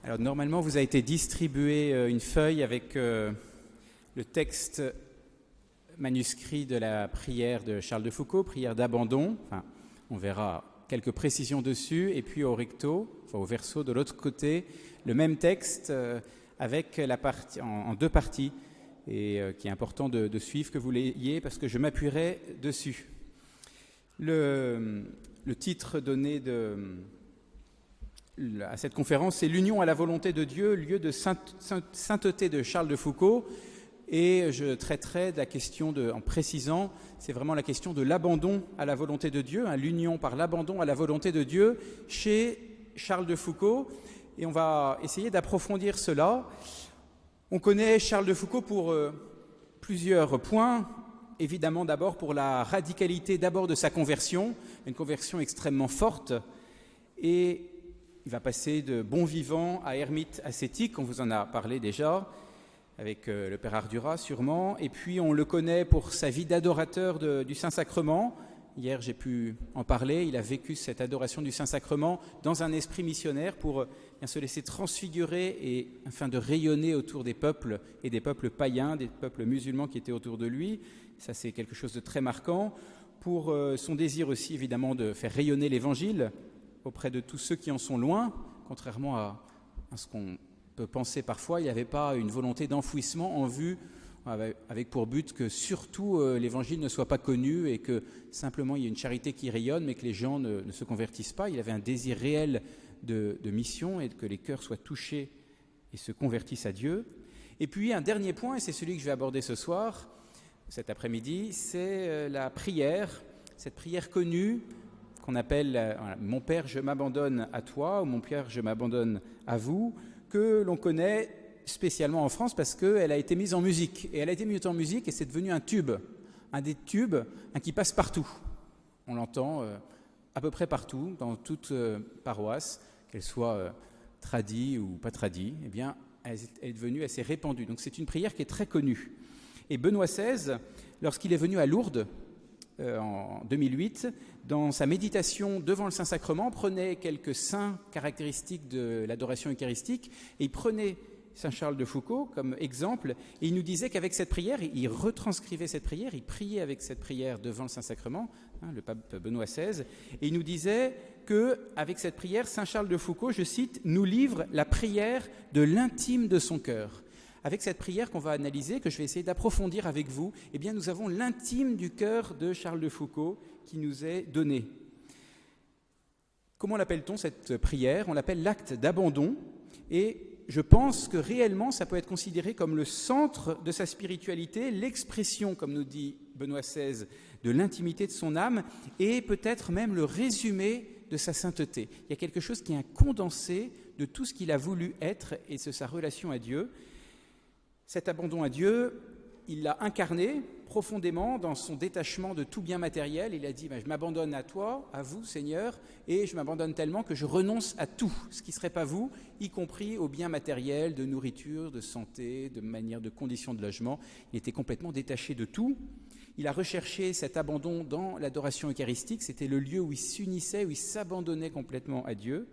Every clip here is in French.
Alors normalement, vous a été distribué une feuille avec le texte manuscrit de la prière de Charles de Foucauld, prière d'abandon. Enfin, on verra quelques précisions dessus. Et puis au recto, enfin au verso de l'autre côté, le même texte avec la partie, en deux parties, et qui est important de suivre, que vous l'ayez, parce que je m'appuierai dessus. Le titre donné à cette conférence, c'est « L'union à la volonté de Dieu, lieu de sainteté de Charles de Foucauld ». Et je traiterai de la question, en précisant, c'est vraiment la question de l'abandon à la volonté de Dieu, l'union par l'abandon à la volonté de Dieu chez Charles de Foucauld. Et on va essayer d'approfondir cela. On connaît Charles de Foucauld pour plusieurs points. Évidemment, d'abord pour la radicalité d'abord de sa conversion, une conversion extrêmement forte. Et il va passer de bon vivant à ermite ascétique, on vous en a parlé déjà, avec le père Ardura sûrement. Et puis on le connaît pour sa vie d'adorateur du Saint-Sacrement. Hier j'ai pu en parler, il a vécu cette adoration du Saint-Sacrement dans un esprit missionnaire pour bien se laisser transfigurer et afin de rayonner autour des peuples et des peuples païens, des peuples musulmans qui étaient autour de lui. Ça c'est quelque chose de très marquant. Pour son désir aussi évidemment de faire rayonner l'Évangile auprès de tous ceux qui en sont loin, contrairement à ce qu'on peut penser parfois, il n'y avait pas une volonté d'enfouissement en vue, avec pour but que surtout l'Évangile ne soit pas connu et que simplement il y ait une charité qui rayonne, mais que les gens ne se convertissent pas. Il avait un désir réel de mission et que les cœurs soient touchés et se convertissent à Dieu. Et puis un dernier point, et c'est celui que je vais aborder ce soir, cet après-midi, c'est la prière, cette prière connue, qu'on appelle « Mon Père, je m'abandonne à toi » ou « Mon Père, je m'abandonne à vous », que l'on connaît spécialement en France parce qu'elle a été mise en musique. Et elle a été mise en musique et c'est devenu un tube, un des tubes qui passe partout. On l'entend à peu près partout, dans toute paroisse, qu'elle soit tradie ou pas tradie, eh bien, elle est devenue assez répandue. Donc c'est une prière qui est très connue. Et Benoît XVI, lorsqu'il est venu à Lourdes, en 2008, dans sa méditation devant le Saint-Sacrement, prenait quelques saints caractéristiques de l'adoration eucharistique et il prenait Saint Charles de Foucauld comme exemple et il nous disait qu'avec cette prière, il retranscrivait cette prière, il priait avec cette prière devant le Saint-Sacrement, le pape Benoît XVI, et il nous disait qu'avec cette prière, Saint Charles de Foucauld, je cite, « nous livre la prière de l'intime de son cœur ». Avec cette prière qu'on va analyser, que je vais essayer d'approfondir avec vous, eh bien, nous avons l'intime du cœur de Charles de Foucauld qui nous est donné. Comment l'appelle-t-on cette prière ? On l'appelle l'acte d'abandon et je pense que réellement ça peut être considéré comme le centre de sa spiritualité, l'expression, comme nous dit Benoît XVI, de l'intimité de son âme et peut-être même le résumé de sa sainteté. Il y a quelque chose qui est un condensé de tout ce qu'il a voulu être et de sa relation à Dieu. Cet abandon à Dieu, il l'a incarné profondément dans son détachement de tout bien matériel. Il a dit « je m'abandonne à toi, à vous Seigneur, et je m'abandonne tellement que je renonce à tout, ce qui ne serait pas vous, y compris aux biens matériels, de nourriture, de santé, de manière de conditions de logement. » Il était complètement détaché de tout. Il a recherché cet abandon dans l'adoration eucharistique. C'était le lieu où il s'unissait, où il s'abandonnait complètement à Dieu.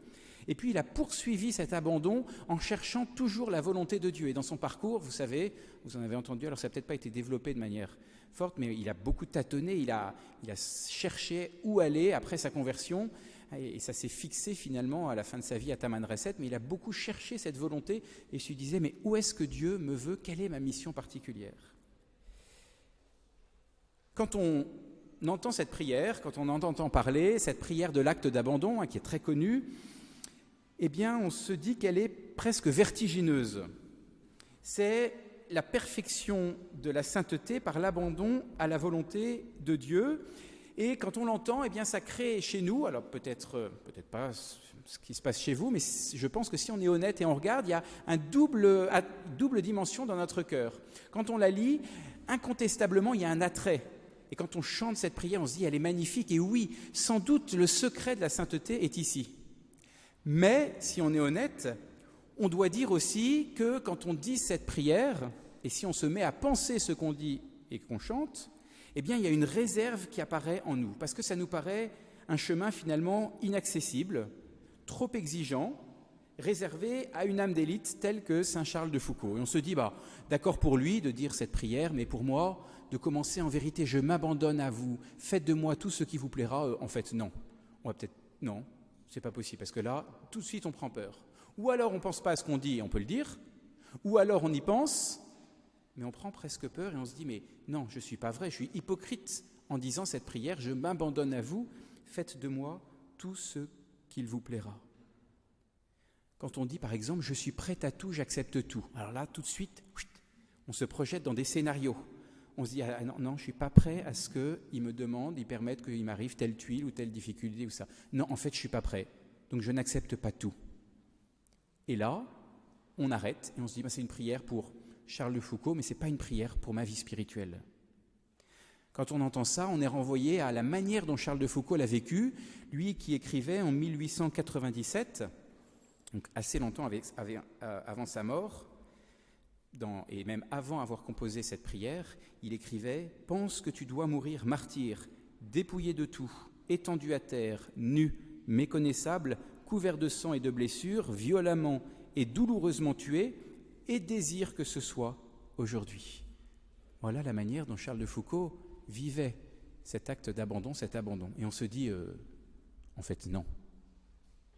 Et puis il a poursuivi cet abandon en cherchant toujours la volonté de Dieu. Et dans son parcours, vous savez, vous en avez entendu, alors ça n'a peut-être pas été développé de manière forte, mais il a beaucoup tâtonné, il a cherché où aller après sa conversion, et ça s'est fixé finalement à la fin de sa vie à Tamanrasset, mais il a beaucoup cherché cette volonté, et se disait, mais où est-ce que Dieu me veut ? Quelle est ma mission particulière ? Quand on entend cette prière, quand on entend parler, cette prière de l'acte d'abandon, qui est très connue, eh bien, on se dit qu'elle est presque vertigineuse. C'est la perfection de la sainteté par l'abandon à la volonté de Dieu. Et quand on l'entend, eh bien, ça crée chez nous, alors peut-être pas ce qui se passe chez vous, mais je pense que si on est honnête et on regarde, il y a double dimension dans notre cœur. Quand on la lit, incontestablement, il y a un attrait. Et quand on chante cette prière, on se dit, elle est magnifique. Et oui, sans doute, le secret de la sainteté est ici. Mais, si on est honnête, on doit dire aussi que quand on dit cette prière, et si on se met à penser ce qu'on dit et qu'on chante, eh bien, il y a une réserve qui apparaît en nous, parce que ça nous paraît un chemin finalement inaccessible, trop exigeant, réservé à une âme d'élite telle que Saint Charles de Foucauld. Et on se dit, d'accord pour lui de dire cette prière, mais pour moi, de commencer en vérité, je m'abandonne à vous, faites de moi tout ce qui vous plaira. En fait, non. On va peut-être, non, c'est pas possible, parce que là, tout de suite, on prend peur. Ou alors, on ne pense pas à ce qu'on dit, et on peut le dire, ou alors, on y pense, mais on prend presque peur, et on se dit, mais non, je ne suis pas vrai, je suis hypocrite en disant cette prière, je m'abandonne à vous, faites de moi tout ce qu'il vous plaira. Quand on dit, par exemple, je suis prêt à tout, j'accepte tout. Alors là, tout de suite, on se projette dans des scénarios. On se dit, non, je ne suis pas prêt à ce qu'il me demande, il permette qu'il m'arrive telle tuile ou telle difficulté ou ça. Non, en fait, je ne suis pas prêt. Donc, je n'accepte pas tout. Et là, on arrête et on se dit, c'est une prière pour Charles de Foucauld, mais ce n'est pas une prière pour ma vie spirituelle. Quand on entend ça, on est renvoyé à la manière dont Charles de Foucauld l'a vécu, lui qui écrivait en 1897, donc assez longtemps avant sa mort, et même avant avoir composé cette prière, il écrivait « Pense que tu dois mourir martyr, dépouillé de tout, étendu à terre, nu, méconnaissable, couvert de sang et de blessures, violemment et douloureusement tué, et désire que ce soit aujourd'hui. » Voilà la manière dont Charles de Foucauld vivait cet acte d'abandon, cet abandon. Et on se dit, en fait, non.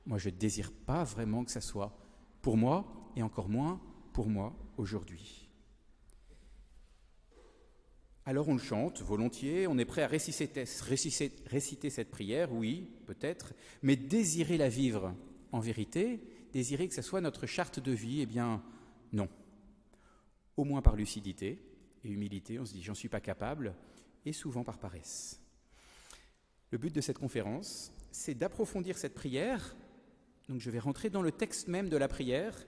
Moi, je ne désire pas vraiment que ça soit pour moi, et encore moins pour moi aujourd'hui. Alors on le chante volontiers, on est prêt à réciter cette prière, oui, peut-être, mais désirer la vivre en vérité, désirer que ça soit notre charte de vie, eh bien, non. Au moins par lucidité et humilité, on se dit, j'en suis pas capable, et souvent par paresse. Le but de cette conférence, c'est d'approfondir cette prière. Donc je vais rentrer dans le texte même de la prière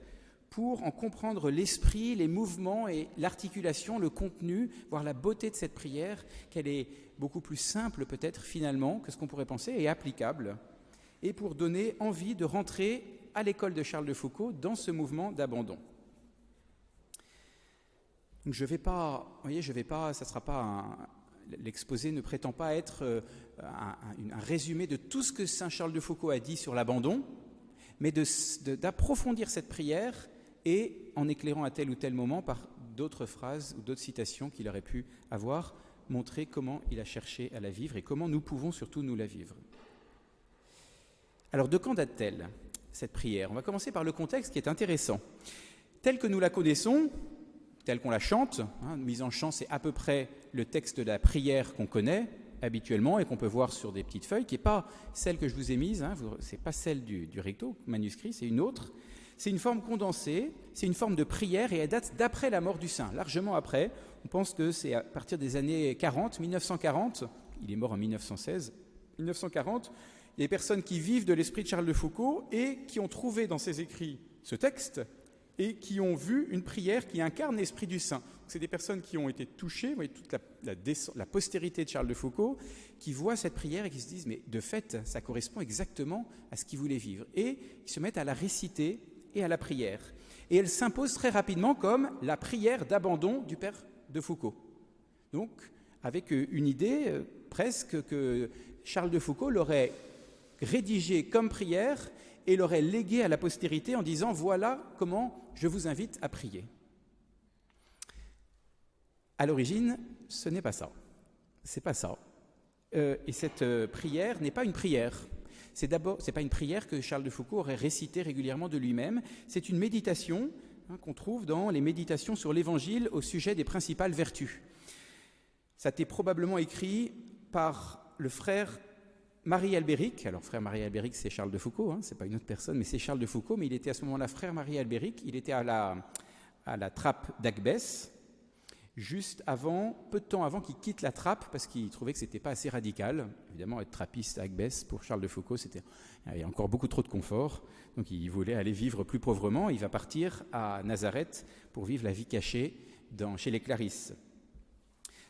pour en comprendre l'esprit, les mouvements et l'articulation, le contenu, voire la beauté de cette prière, qu'elle est beaucoup plus simple peut-être finalement que ce qu'on pourrait penser et applicable, et pour donner envie de rentrer à l'école de Charles de Foucauld dans ce mouvement d'abandon. Donc l'exposé ne prétend pas être un résumé de tout ce que Saint Charles de Foucauld a dit sur l'abandon, mais d'approfondir cette prière et en éclairant à tel ou tel moment par d'autres phrases ou d'autres citations qu'il aurait pu avoir, montrer comment il a cherché à la vivre et comment nous pouvons surtout nous la vivre. Alors de quand date-t-elle, cette prière ? On va commencer par le contexte qui est intéressant. Tel que nous la connaissons, telle qu'on la chante, mise en chant, c'est à peu près le texte de la prière qu'on connaît habituellement et qu'on peut voir sur des petites feuilles, qui n'est pas celle que je vous ai mise, c'est pas celle du recto manuscrit, c'est une autre. C'est une forme condensée, c'est une forme de prière et elle date d'après la mort du saint, largement après. On pense que c'est à partir des années 40, 1940, il est mort en 1916, 1940, il y a des personnes qui vivent de l'esprit de Charles de Foucauld et qui ont trouvé dans ses écrits ce texte et qui ont vu une prière qui incarne l'esprit du saint. C'est des personnes qui ont été touchées, vous voyez, toute la postérité de Charles de Foucauld, qui voient cette prière et qui se disent, mais de fait, ça correspond exactement à ce qu'ils voulaient vivre. Et ils se mettent à la réciter et à la prière. Et elle s'impose très rapidement comme la prière d'abandon du père de Foucauld. Donc, avec une idée presque que Charles de Foucauld l'aurait rédigée comme prière et l'aurait léguée à la postérité en disant « Voilà comment je vous invite à prier ». À l'origine, ce n'est pas ça. C'est pas ça. Et cette prière n'est pas une prière. C'est pas une prière que Charles de Foucauld aurait récitée régulièrement de lui-même. C'est une méditation qu'on trouve dans les méditations sur l'Évangile au sujet des principales vertus. Ça a été probablement écrit par le frère Marie Albéric. Alors, frère Marie Albéric, c'est Charles de Foucauld, c'est pas une autre personne, mais c'est Charles de Foucauld. Mais il était à ce moment-là frère Marie Albéric. Il était à la trappe d'Agbès, juste avant, peu de temps avant qu'il quitte la trappe, parce qu'il trouvait que c'était pas assez radical. Évidemment, être trappiste à Agbès, pour Charles de Foucauld, il y avait encore beaucoup trop de confort. Donc, il voulait aller vivre plus pauvrement. Il va partir à Nazareth pour vivre la vie cachée chez les Clarisses.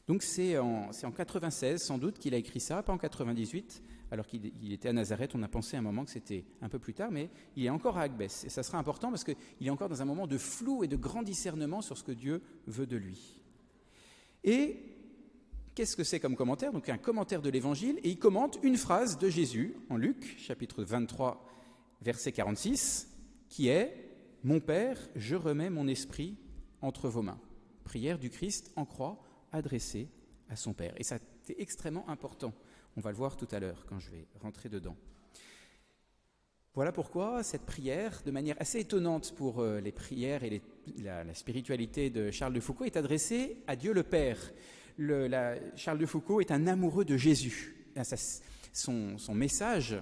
Donc, c'est en 96, sans doute, qu'il a écrit ça, pas en 98, alors qu'il était à Nazareth. On a pensé à un moment que c'était un peu plus tard, mais il est encore à Agbès. Et ça sera important parce qu'il est encore dans un moment de flou et de grand discernement sur ce que Dieu veut de lui. Et qu'est-ce que c'est comme commentaire ? Donc un commentaire de l'Évangile, et il commente une phrase de Jésus en Luc, chapitre 23, verset 46, qui est « Mon Père, je remets mon esprit entre vos mains ». Prière du Christ en croix adressée à son Père. Et ça, c'est extrêmement important. On va le voir tout à l'heure quand je vais rentrer dedans. Voilà pourquoi cette prière, de manière assez étonnante pour les prières et la spiritualité de Charles de Foucauld, est adressée à Dieu le Père. Charles de Foucauld est un amoureux de Jésus. Son message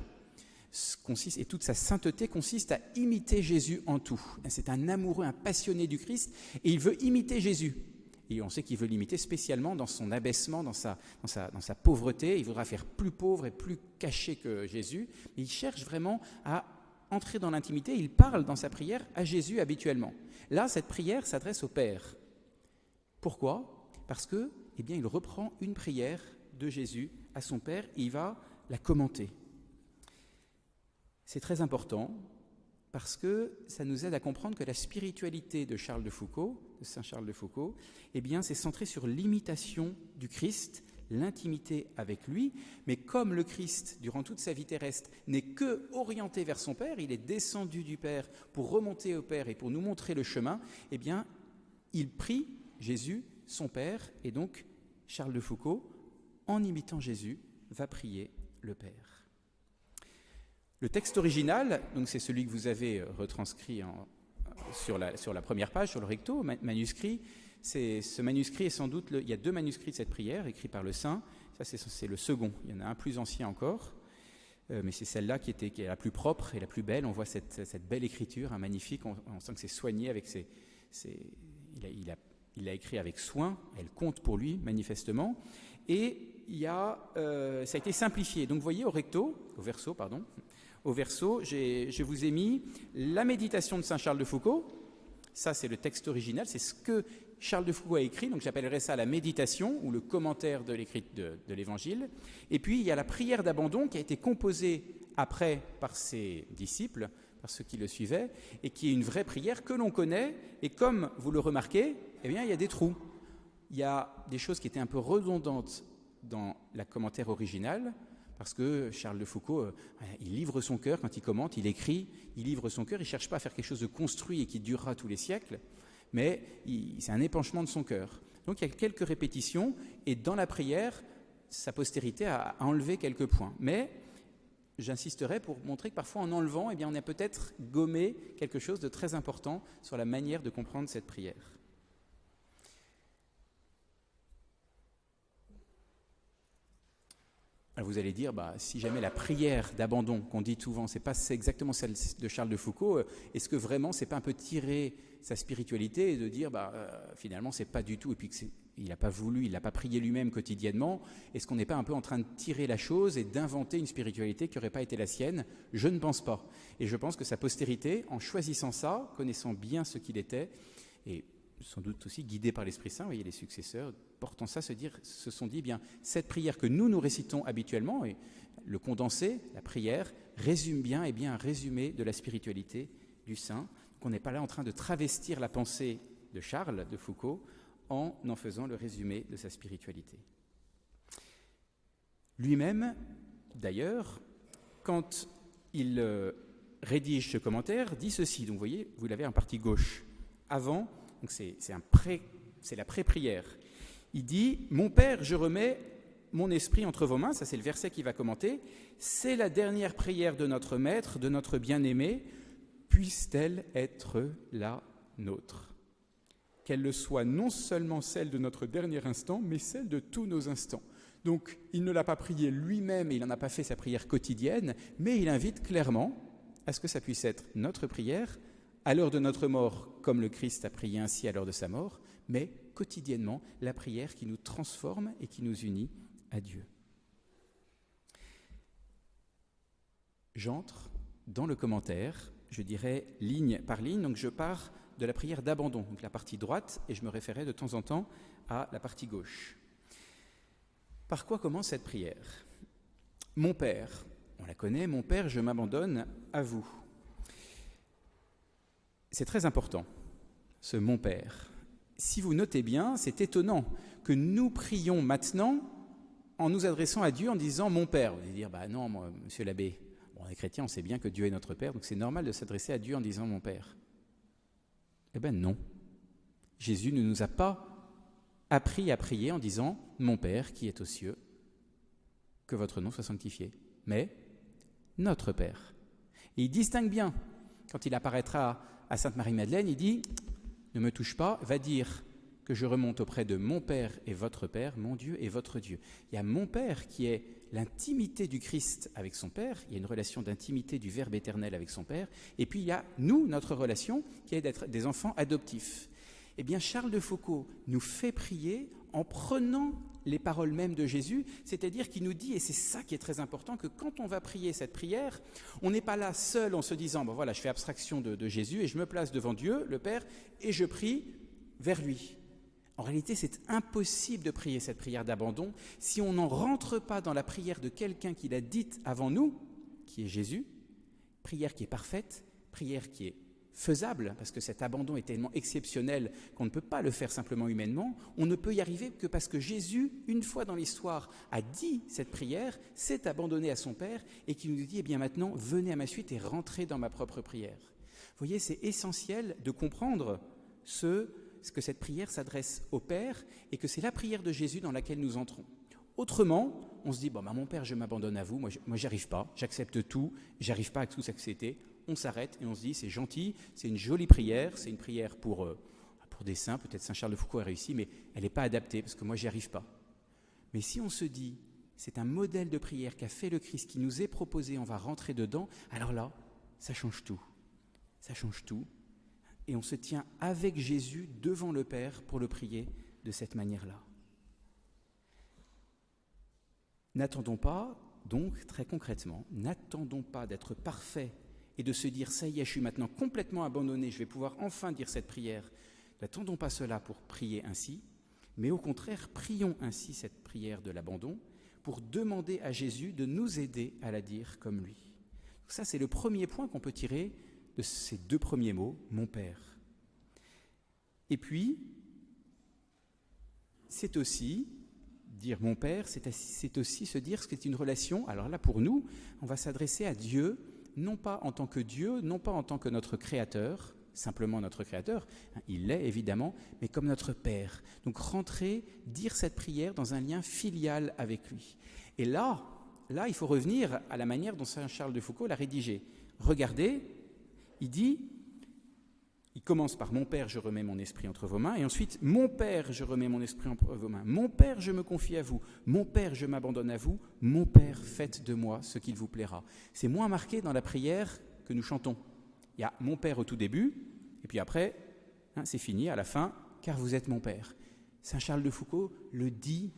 consiste, et toute sa sainteté consiste à imiter Jésus en tout. C'est un amoureux, un passionné du Christ, et il veut imiter Jésus. Et on sait qu'il veut l'imiter spécialement dans son abaissement, dans sa pauvreté. Il voudra faire plus pauvre et plus caché que Jésus. Mais il cherche vraiment à entrer dans l'intimité. Il parle dans sa prière à Jésus habituellement. Là, cette prière s'adresse au Père. Pourquoi ? Parce que, il reprend une prière de Jésus à son Père et il va la commenter. C'est très important parce que ça nous aide à comprendre que la spiritualité de Charles de Foucauld, de Saint Charles de Foucauld, c'est centré sur l'imitation du Christ, l'intimité avec lui, mais comme le Christ, durant toute sa vie terrestre, n'est que orienté vers son Père, il est descendu du Père pour remonter au Père et pour nous montrer le chemin, il prie Jésus, son Père, et donc Charles de Foucauld, en imitant Jésus, va prier le Père. Le texte original, donc c'est celui que vous avez retranscrit sur la première page, sur le recto, manuscrit. Ce manuscrit est sans doute, il y a 2 manuscrits de cette prière, écrits par le saint. Ça, c'est le second. Il y en a un plus ancien encore, mais c'est celle-là qui est la plus propre et la plus belle. On voit cette belle écriture, magnifique. On sent que c'est soigné avec il a écrit avec soin. Elle compte pour lui, manifestement. Et ça a été simplifié. Donc, vous voyez, au verso, je vous ai mis la méditation de Saint Charles de Foucauld. Ça, c'est le texte original, c'est ce que Charles de Foucauld a écrit, donc j'appellerais ça la méditation ou le commentaire de l'Évangile. Et puis, il y a la prière d'abandon qui a été composée après par ses disciples, par ceux qui le suivaient, et qui est une vraie prière que l'on connaît. Et comme vous le remarquez, il y a des trous. Il y a des choses qui étaient un peu redondantes dans le commentaire original, parce que Charles de Foucauld, il livre son cœur quand il commente, il écrit, il livre son cœur, il ne cherche pas à faire quelque chose de construit et qui durera tous les siècles, mais c'est un épanchement de son cœur. Donc il y a quelques répétitions, et dans la prière, sa postérité a enlevé quelques points. Mais j'insisterai pour montrer que parfois en enlevant, on a peut-être gommé quelque chose de très important sur la manière de comprendre cette prière. Alors vous allez dire, si jamais la prière d'abandon qu'on dit souvent, c'est exactement celle de Charles de Foucauld, est-ce que vraiment c'est pas un peu tirer sa spiritualité et de dire, finalement c'est pas du tout, et puis il n'a pas voulu, il n'a pas prié lui-même quotidiennement, est-ce qu'on n'est pas un peu en train de tirer la chose et d'inventer une spiritualité qui n'aurait pas été la sienne ? Je ne pense pas. Et je pense que sa postérité, en choisissant ça, connaissant bien ce qu'il était, et sans doute aussi guidés par l'Esprit Saint, vous voyez, les successeurs, portant ça, se sont dit, cette prière que nous récitons habituellement, et le condensé, la prière, résume bien un résumé de la spiritualité du saint, qu'on n'est pas là en train de travestir la pensée de Charles de Foucauld en faisant le résumé de sa spiritualité. Lui-même, d'ailleurs, quand il rédige ce commentaire, dit ceci, donc vous voyez, vous l'avez en partie gauche, avant. Donc c'est la pré-prière. Il dit « Mon Père, je remets mon esprit entre vos mains », ça c'est le verset qu'il va commenter, « c'est la dernière prière de notre Maître, de notre bien-aimé, puisse-t-elle être la nôtre. Qu'elle le soit non seulement celle de notre dernier instant, mais celle de tous nos instants. » Donc il ne l'a pas prié lui-même, il n'en a pas fait sa prière quotidienne, mais il invite clairement à ce que ça puisse être notre prière, à l'heure de notre mort, comme le Christ a prié ainsi à l'heure de sa mort, mais quotidiennement, la prière qui nous transforme et qui nous unit à Dieu. J'entre dans le commentaire, je dirais ligne par ligne, donc je pars de la prière d'abandon, donc la partie droite, et je me référais de temps en temps à la partie gauche. Par quoi commence cette prière ? Mon Père, on la connaît, mon Père, je m'abandonne à vous. C'est très important, ce « mon Père ». Si vous notez bien, c'est étonnant que nous prions maintenant en nous adressant à Dieu en disant « mon Père ». Vous allez dire « non, monsieur l'abbé, on Les chrétiens, on sait bien que Dieu est notre Père, donc c'est normal de s'adresser à Dieu en disant « mon Père ». Eh bien non. Jésus ne nous a pas appris à prier en disant « mon Père qui est aux cieux, que votre nom soit sanctifié », mais « notre Père ». Et il distingue bien. Quand il apparaîtra à Sainte Marie-Madeleine, il dit « ne me touche pas, va dire que je remonte auprès de mon Père et votre Père, mon Dieu et votre Dieu ». Il y a mon Père qui est l'intimité du Christ avec son Père, il y a une relation d'intimité du Verbe éternel avec son Père, et puis il y a nous, notre relation, qui est d'être des enfants adoptifs. Eh bien, Charles de Foucauld nous fait prier en prenant les paroles mêmes de Jésus, c'est-à-dire qu'il nous dit, et c'est ça qui est très important, que quand on va prier cette prière, on n'est pas là seul en se disant, bon voilà, je fais abstraction de Jésus et je me place devant Dieu, le Père, et je prie vers lui. En réalité, c'est impossible de prier cette prière d'abandon si on n'en rentre pas dans la prière de quelqu'un qui l'a dite avant nous, qui est Jésus, prière qui est parfaite, prière qui est faisable, parce que cet abandon est tellement exceptionnel qu'on ne peut pas le faire simplement humainement. On ne peut y arriver que parce que Jésus, une fois dans l'histoire, a dit cette prière, s'est abandonné à son Père et qui nous dit, eh bien maintenant, venez à ma suite et rentrez dans ma propre prière. Vous voyez, c'est essentiel de comprendre que cette prière s'adresse au Père et que c'est la prière de Jésus dans laquelle nous entrons. Autrement, on se dit, mon Père, je m'abandonne à vous, moi j'y arrive pas, j'accepte tout, j'arrive pas à tout accepter. On s'arrête et on se dit, c'est gentil, c'est une jolie prière, c'est une prière pour des saints, peut-être Saint Charles de Foucauld a réussi, mais elle n'est pas adaptée parce que moi j'y arrive pas. Mais si on se dit, c'est un modèle de prière qu'a fait le Christ, qui nous est proposé, on va rentrer dedans, alors là, ça change tout. Ça change tout. Et on se tient avec Jésus devant le Père pour le prier de cette manière-là. N'attendons pas, donc très concrètement, n'attendons pas d'être parfaits et de se dire, ça y est, je suis maintenant complètement abandonné, je vais pouvoir enfin dire cette prière. N'attendons pas cela pour prier ainsi, mais au contraire, prions ainsi cette prière de l'abandon pour demander à Jésus de nous aider à la dire comme lui. Donc ça, c'est le premier point qu'on peut tirer de ces deux premiers mots, mon Père. Et puis, c'est aussi dire mon Père, c'est aussi se dire ce qui est une relation. Alors là, pour nous, on va s'adresser à Dieu, non pas en tant que Dieu, non pas en tant que notre Créateur, simplement notre Créateur, il l'est évidemment, mais comme notre Père. Donc rentrer, dire cette prière dans un lien filial avec lui. Et là, il faut revenir à la manière dont Saint Charles de Foucauld l'a rédigé. Regardez, il commence par « Mon Père, je remets mon esprit entre vos mains » et ensuite « Mon Père, je remets mon esprit entre vos mains. Mon Père, je me confie à vous. Mon Père, je m'abandonne à vous. Mon Père, faites de moi ce qu'il vous plaira. » C'est moins marqué dans la prière que nous chantons. Il y a « Mon Père » au tout début et puis après, c'est fini à la fin « Car vous êtes mon Père ». Saint Charles de Foucauld le dit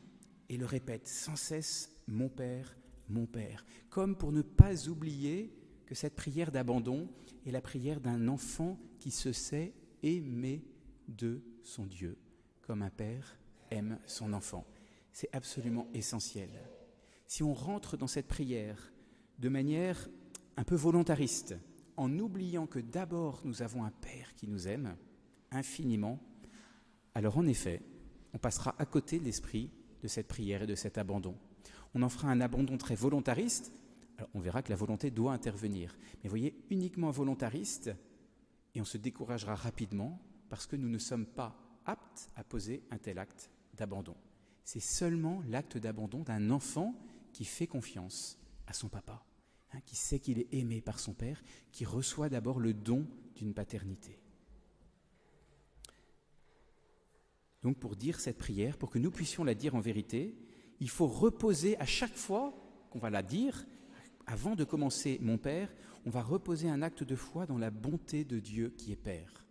et le répète sans cesse « Mon Père, comme pour ne pas oublier que cette prière d'abandon est la prière d'un enfant qui se sait aimer de son Dieu, comme un père aime son enfant. C'est absolument essentiel. Si on rentre dans cette prière de manière un peu volontariste, en oubliant que d'abord nous avons un Père qui nous aime infiniment, alors en effet, on passera à côté de l'esprit de cette prière et de cet abandon. On en fera un abandon très volontariste. Alors on verra que la volonté doit intervenir. Mais vous voyez, uniquement volontariste, et on se découragera rapidement parce que nous ne sommes pas aptes à poser un tel acte d'abandon. C'est seulement l'acte d'abandon d'un enfant qui fait confiance à son papa, qui sait qu'il est aimé par son père, qui reçoit d'abord le don d'une paternité. Donc pour dire cette prière, pour que nous puissions la dire en vérité, il faut reposer à chaque fois qu'on va la dire. Avant de commencer « Mon Père », on va reposer un acte de foi dans la bonté de Dieu qui est Père.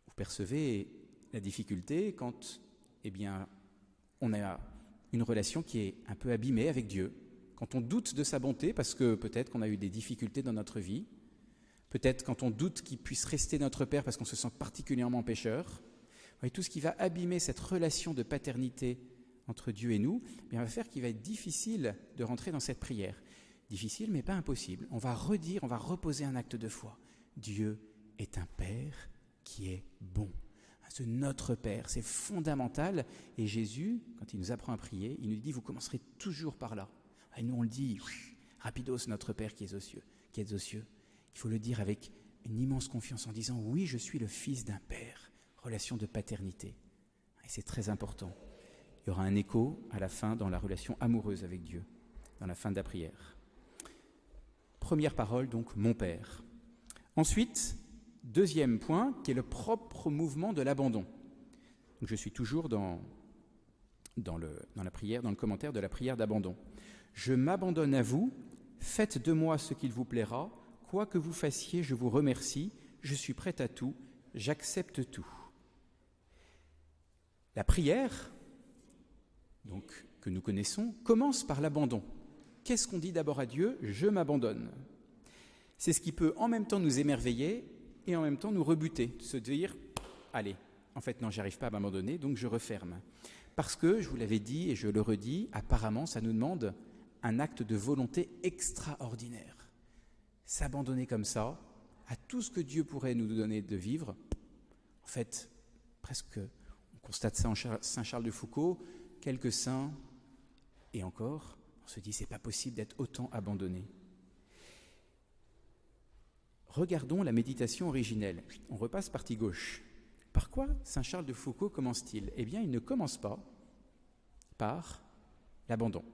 Vous percevez la difficulté quand on a une relation qui est un peu abîmée avec Dieu, quand on doute de sa bonté parce que peut-être qu'on a eu des difficultés dans notre vie, peut-être quand on doute qu'il puisse rester notre Père parce qu'on se sent particulièrement pécheur. Et tout ce qui va abîmer cette relation de paternité entre Dieu et nous, va faire qu'il va être difficile de rentrer dans cette prière. Difficile, mais pas impossible. On va reposer un acte de foi. Dieu est un Père qui est bon. C'est notre Père, c'est fondamental. Et Jésus, quand il nous apprend à prier, il nous dit, vous commencerez toujours par là. Et nous, on le dit Rapidos, notre Père qui es aux cieux, qui êtes aux cieux. Il faut le dire avec une immense confiance en disant « Oui, je suis le fils d'un père », relation de paternité. Et c'est très important. Il y aura un écho à la fin dans la relation amoureuse avec Dieu, dans la fin de la prière. Première parole, donc, mon Père. Ensuite, deuxième point, qui est le propre mouvement de l'abandon. Donc, je suis toujours dans la prière, dans le commentaire de la prière d'abandon. Je m'abandonne à vous, faites de moi ce qu'il vous plaira, quoi que vous fassiez, je vous remercie, je suis prêt à tout, j'accepte tout. La prière, donc, que nous connaissons, commence par l'abandon. Qu'est-ce qu'on dit d'abord à Dieu ? Je m'abandonne. C'est ce qui peut en même temps nous émerveiller et en même temps nous rebuter, se dire « Allez, en fait non, j'arrive pas à m'abandonner, donc je referme ». Parce que, je vous l'avais dit et je le redis, apparemment ça nous demande un acte de volonté extraordinaire. S'abandonner comme ça à tout ce que Dieu pourrait nous donner de vivre, en fait, presque, on constate ça en Saint Charles de Foucault, quelques saints, et encore, on se dit c'est pas possible d'être autant abandonné. Regardons la méditation originelle. On repasse partie gauche. Par quoi Saint Charles de Foucault commence-t-il ? Eh bien, il ne commence pas par l'abandon.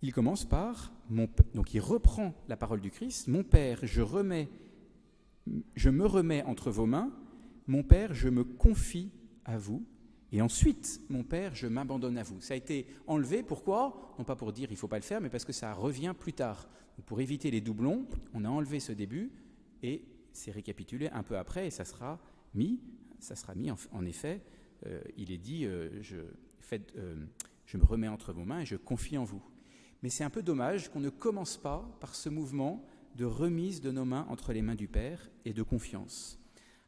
Il commence par donc il reprend la parole du Christ. Mon Père, je me remets entre vos mains. Mon Père, je me confie à vous. Et ensuite, mon Père, je m'abandonne à vous. Ça a été enlevé, pourquoi ? Non pas pour dire il ne faut pas le faire, mais parce que ça revient plus tard. Donc pour éviter les doublons, on a enlevé ce début et c'est récapitulé un peu après et ça sera mis en effet, il est dit je me remets entre vos mains et je confie en vous. Mais c'est un peu dommage qu'on ne commence pas par ce mouvement de remise de nos mains entre les mains du Père et de confiance.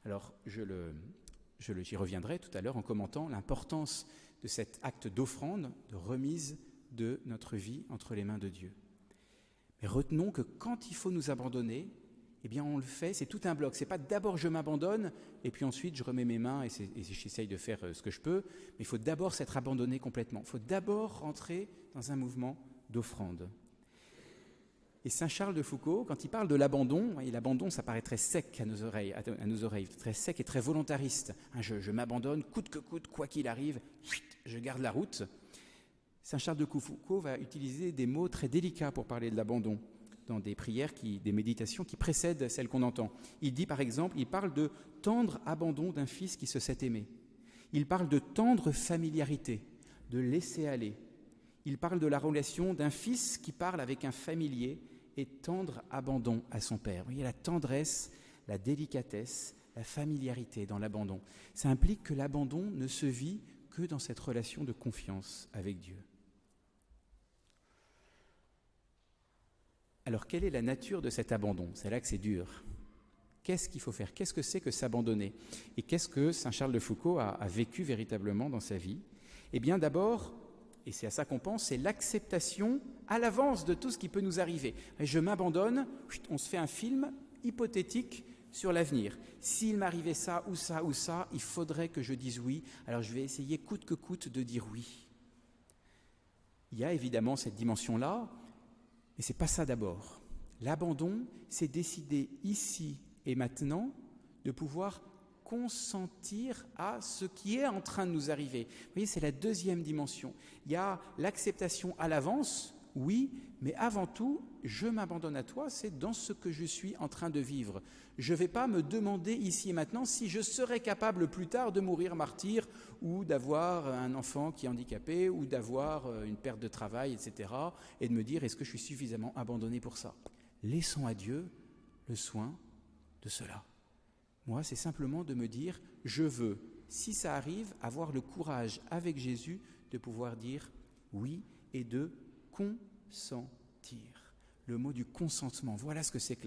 Alors, j'y reviendrai tout à l'heure en commentant l'importance de cet acte d'offrande, de remise de notre vie entre les mains de Dieu. Mais retenons que quand il faut nous abandonner, eh bien on le fait, c'est tout un bloc. C'est pas d'abord je m'abandonne et puis ensuite je remets mes mains et j'essaye de faire ce que je peux, mais il faut d'abord s'être abandonné complètement. Il faut d'abord rentrer dans un mouvement d'offrande. Et Saint Charles de Foucault, quand il parle de l'abandon, et l'abandon ça paraît très sec à nos oreilles, très sec et très volontariste. Je m'abandonne, coûte que coûte, quoi qu'il arrive, je garde la route. Saint Charles de Foucault va utiliser des mots très délicats pour parler de l'abandon dans des prières, des méditations qui précèdent celles qu'on entend. Il dit par exemple, il parle de tendre abandon d'un fils qui se sait aimer. Il parle de tendre familiarité, de laisser aller. Il parle de la relation d'un fils qui parle avec un familier et tendre abandon à son père. Vous voyez la tendresse, la délicatesse, la familiarité dans l'abandon. Ça implique que l'abandon ne se vit que dans cette relation de confiance avec Dieu. Alors, quelle est la nature de cet abandon ? C'est là que c'est dur. Qu'est-ce qu'il faut faire ? Qu'est-ce que c'est que s'abandonner ? Et qu'est-ce que Saint Charles de Foucault a vécu véritablement dans sa vie ? Eh bien, d'abord, et c'est à ça qu'on pense, c'est l'acceptation à l'avance de tout ce qui peut nous arriver. Et je m'abandonne, on se fait un film hypothétique sur l'avenir. S'il m'arrivait ça ou ça ou ça, il faudrait que je dise oui. Alors, je vais essayer coûte que coûte de dire oui. Il y a évidemment cette dimension-là, mais ce n'est pas ça d'abord. L'abandon, c'est décider ici et maintenant de pouvoir consentir à ce qui est en train de nous arriver. Vous voyez, c'est la deuxième dimension. Il y a l'acceptation à l'avance, oui, mais avant tout, je m'abandonne à toi, c'est dans ce que je suis en train de vivre. Je ne vais pas me demander ici et maintenant si je serai capable plus tard de mourir martyr ou d'avoir un enfant qui est handicapé ou d'avoir une perte de travail, etc. et de me dire est-ce que je suis suffisamment abandonné pour ça ? Laissons à Dieu le soin de cela. Moi, c'est simplement de me dire je veux, si ça arrive, avoir le courage avec Jésus de pouvoir dire oui et de consentir. Le mot du consentement, voilà ce que c'est que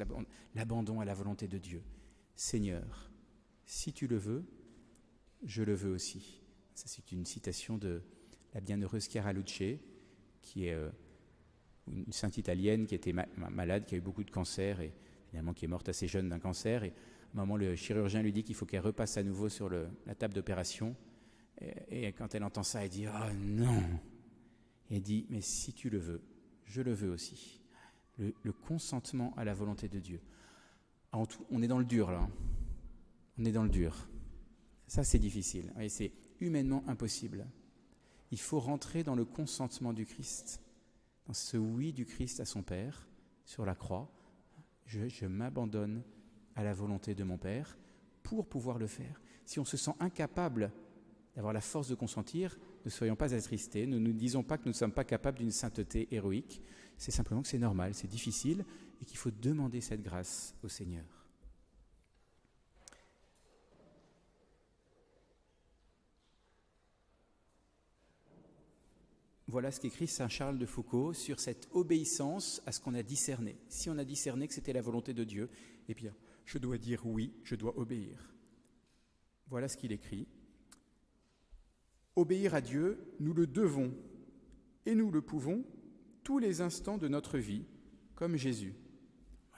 l'abandon à la volonté de Dieu. Seigneur, si tu le veux, je le veux aussi. Ça, c'est une citation de la bienheureuse Chiara Luce, qui est une sainte italienne qui était malade, qui a eu beaucoup de cancer et finalement qui est morte assez jeune d'un cancer. Et à un moment, le chirurgien lui dit qu'il faut qu'elle repasse à nouveau sur la table d'opération. Et quand elle entend ça, elle dit « Oh non !» Et elle dit « Mais si tu le veux, je le veux aussi. Le consentement à la volonté de Dieu. On est dans le dur, là. Hein. On est dans le dur. Ça, c'est difficile. Et c'est humainement impossible. Il faut rentrer dans le consentement du Christ, dans ce oui du Christ à son Père, sur la croix. Je m'abandonne à la volonté de mon Père pour pouvoir le faire. Si on se sent incapable d'avoir la force de consentir, ne soyons pas attristés, ne nous disons pas que nous ne sommes pas capables d'une sainteté héroïque, c'est simplement que c'est normal, c'est difficile et qu'il faut demander cette grâce au Seigneur. Voilà ce qu'écrit saint Charles de Foucauld sur cette obéissance à ce qu'on a discerné. Si on a discerné que c'était la volonté de Dieu, eh bien, je dois dire oui, je dois obéir. Voilà ce qu'il écrit. Obéir à Dieu, nous le devons et nous le pouvons tous les instants de notre vie, comme Jésus.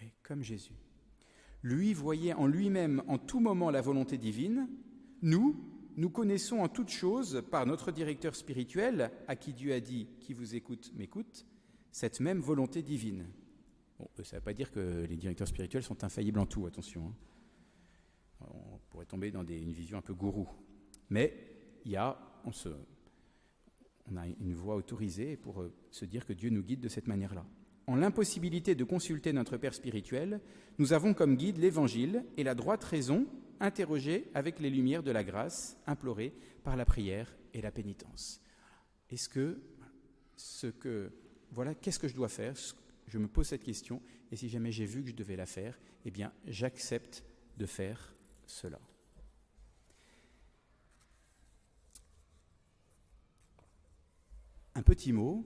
Oui, comme Jésus. Lui voyait en lui-même en tout moment la volonté divine. Nous connaissons en toutes choses, par notre directeur spirituel, à qui Dieu a dit « Qui vous écoute, m'écoute », cette même volonté divine. Bon, ça ne veut pas dire que les directeurs spirituels sont infaillibles en tout, attention. Hein. On pourrait tomber dans une vision un peu gourou. Mais on a une voie autorisée pour se dire que Dieu nous guide de cette manière-là. En l'impossibilité de consulter notre Père spirituel, nous avons comme guide l'Évangile et la droite raison, interrogée avec les lumières de la grâce, implorée par la prière et la pénitence. Qu'est-ce que je dois faire ? Je me pose cette question, et si jamais j'ai vu que je devais la faire, eh bien, j'accepte de faire cela. Un petit mot,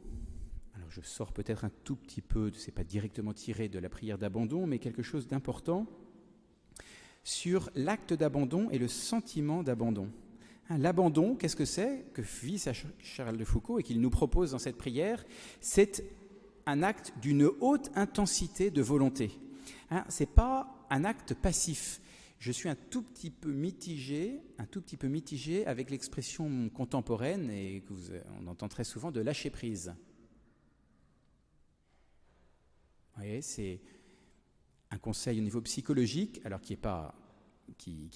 alors je sors peut-être un tout petit peu, ce n'est pas directement tiré de la prière d'abandon, mais quelque chose d'important, sur l'acte d'abandon et le sentiment d'abandon. L'abandon, qu'est-ce que c'est que vit saint Charles de Foucauld et qu'il nous propose dans cette prière ? C'est un acte d'une haute intensité de volonté. Ce n'est pas un acte passif. Je suis un tout petit peu mitigé avec l'expression contemporaine et on entend très souvent de lâcher prise. Vous voyez, c'est un conseil au niveau psychologique, alors qui a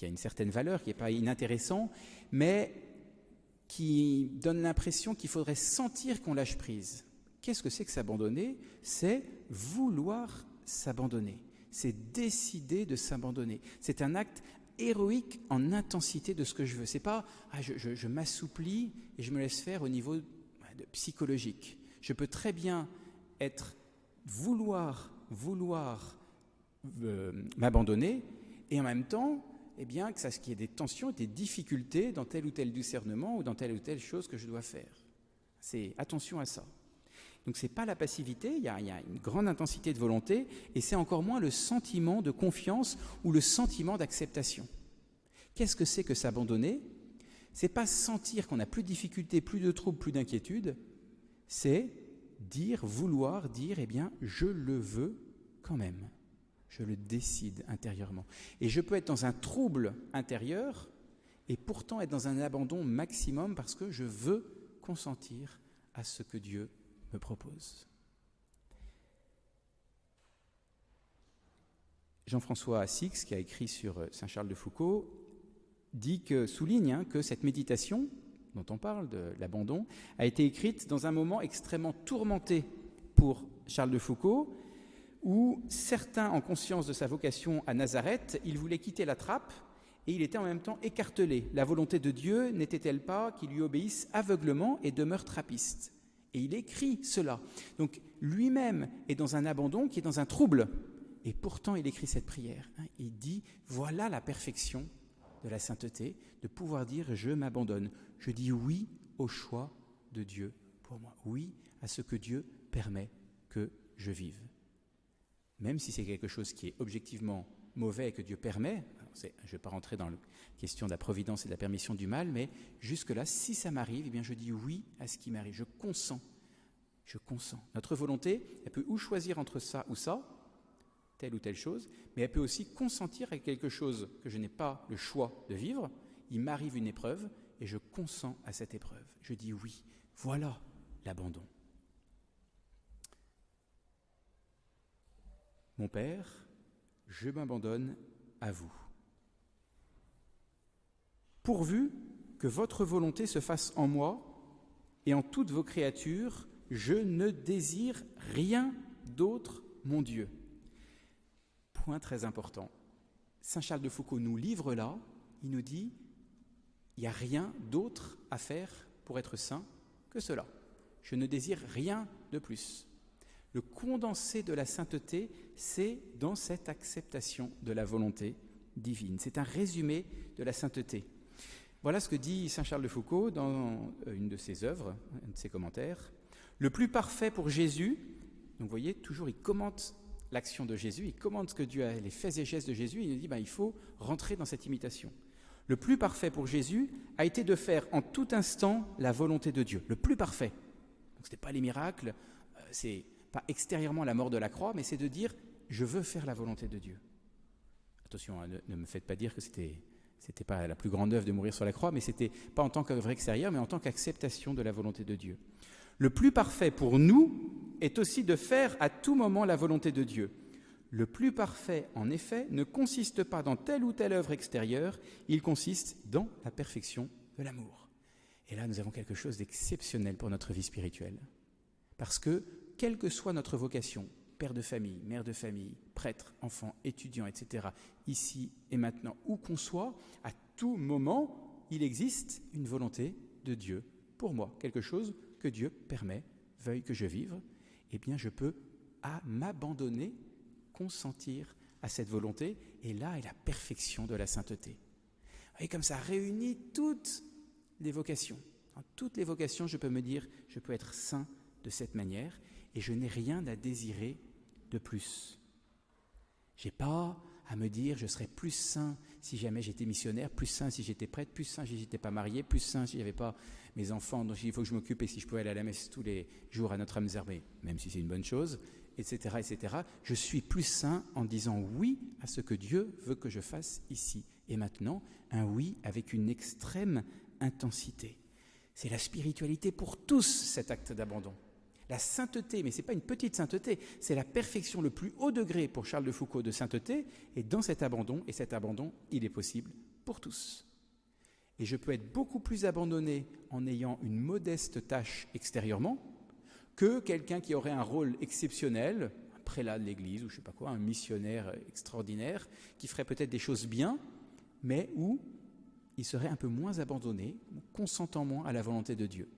une certaine valeur, qui n'est pas inintéressant, mais qui donne l'impression qu'il faudrait sentir qu'on lâche prise. Qu'est-ce que c'est que s'abandonner ? C'est vouloir s'abandonner. C'est décider de s'abandonner. C'est un acte héroïque en intensité de ce que je veux. C'est pas je m'assouplis et je me laisse faire au niveau psychologique. Je peux très bien vouloir m'abandonner et en même temps, qu'il y ait des tensions, des difficultés dans tel ou tel discernement ou dans telle ou telle chose que je dois faire. C'est attention à ça. Donc ce n'est pas la passivité, il y a une grande intensité de volonté, et c'est encore moins le sentiment de confiance ou le sentiment d'acceptation. Qu'est-ce que c'est que s'abandonner ? Ce n'est pas sentir qu'on n'a plus de difficultés, plus de troubles, plus d'inquiétudes, c'est vouloir dire, je le veux quand même. Je le décide intérieurement. Et je peux être dans un trouble intérieur et pourtant être dans un abandon maximum parce que je veux consentir à ce que Dieu me propose. Jean-François Assix, qui a écrit sur saint Charles de Foucauld, souligne que cette méditation dont on parle, de l'abandon, a été écrite dans un moment extrêmement tourmenté pour Charles de Foucauld, où certains, en conscience de sa vocation à Nazareth, il voulait quitter la trappe et il était en même temps écartelé. La volonté de Dieu n'était-elle pas qu'il lui obéisse aveuglement et demeure trappiste ? Et il écrit cela. Donc lui-même est dans un abandon qui est dans un trouble. Et pourtant, il écrit cette prière. Il dit, voilà la perfection de la sainteté, de pouvoir dire, je m'abandonne. Je dis oui au choix de Dieu pour moi. Oui à ce que Dieu permet que je vive. Même si c'est quelque chose qui est objectivement mauvais et que Dieu permet, je ne vais pas rentrer dans la question de la providence et de la permission du mal, mais jusque-là, si ça m'arrive, eh bien je dis oui à ce qui m'arrive. Je consens. Notre volonté, elle peut ou choisir entre ça ou ça, telle ou telle chose, mais elle peut aussi consentir à quelque chose que je n'ai pas le choix de vivre. Il m'arrive une épreuve et je consens à cette épreuve. Je dis oui. Voilà l'abandon. Mon Père, je m'abandonne à vous. Pourvu que votre volonté se fasse en moi et en toutes vos créatures, je ne désire rien d'autre, mon Dieu. Point très important. Saint Charles de Foucault nous livre là, il nous dit, il n'y a rien d'autre à faire pour être saint que cela. Je ne désire rien de plus. Le condensé de la sainteté, c'est dans cette acceptation de la volonté divine. C'est un résumé de la sainteté. Voilà ce que dit saint Charles de Foucault dans une de ses œuvres, un de ses commentaires. Le plus parfait pour Jésus, donc vous voyez, toujours il commente l'action de Jésus, il commente ce que Dieu a, les faits et gestes de Jésus, il nous dit il faut rentrer dans cette imitation. Le plus parfait pour Jésus a été de faire en tout instant la volonté de Dieu. Le plus parfait. Donc ce n'est pas les miracles, c'est pas extérieurement la mort de la croix, mais c'est de dire je veux faire la volonté de Dieu. Attention, ne me faites pas dire que c'était pas la plus grande œuvre de mourir sur la croix, mais c'était pas en tant qu'œuvre extérieure, mais en tant qu'acceptation de la volonté de Dieu. Le plus parfait pour nous est aussi de faire à tout moment la volonté de Dieu. Le plus parfait, en effet, ne consiste pas dans telle ou telle œuvre extérieure, il consiste dans la perfection de l'amour. Et là, nous avons quelque chose d'exceptionnel pour notre vie spirituelle. Parce que, quelle que soit notre vocation, père de famille, mère de famille, prêtre, enfant, étudiant, etc., ici et maintenant, où qu'on soit, à tout moment, il existe une volonté de Dieu pour moi, quelque chose que Dieu permet, veuille que je vive, eh bien je peux m'abandonner, consentir à cette volonté, et là est la perfection de la sainteté. Et comme ça réunit toutes les vocations. Dans toutes les vocations, je peux me dire, je peux être saint de cette manière, et je n'ai rien à désirer de plus. Je n'ai pas à me dire, je serais plus saint si jamais j'étais missionnaire, plus saint si j'étais prêtre, plus saint si j'étais pas marié, plus saint si j'avais pas mes enfants dont il faut que je m'occupe et si je pouvais aller à la messe tous les jours à Notre-Dame-des-Arbres, même si c'est une bonne chose, etc., etc. Je suis plus saint en disant oui à ce que Dieu veut que je fasse ici et maintenant, un oui avec une extrême intensité. C'est la spiritualité pour tous, cet acte d'abandon. La sainteté, mais ce n'est pas une petite sainteté, c'est la perfection, le plus haut degré pour Charles de Foucault de sainteté, et dans cet abandon, il est possible pour tous. Et je peux être beaucoup plus abandonné en ayant une modeste tâche extérieurement que quelqu'un qui aurait un rôle exceptionnel, un prélat de l'Église ou je ne sais pas quoi, un missionnaire extraordinaire, qui ferait peut-être des choses bien, mais où il serait un peu moins abandonné, consentant moins à la volonté de Dieu.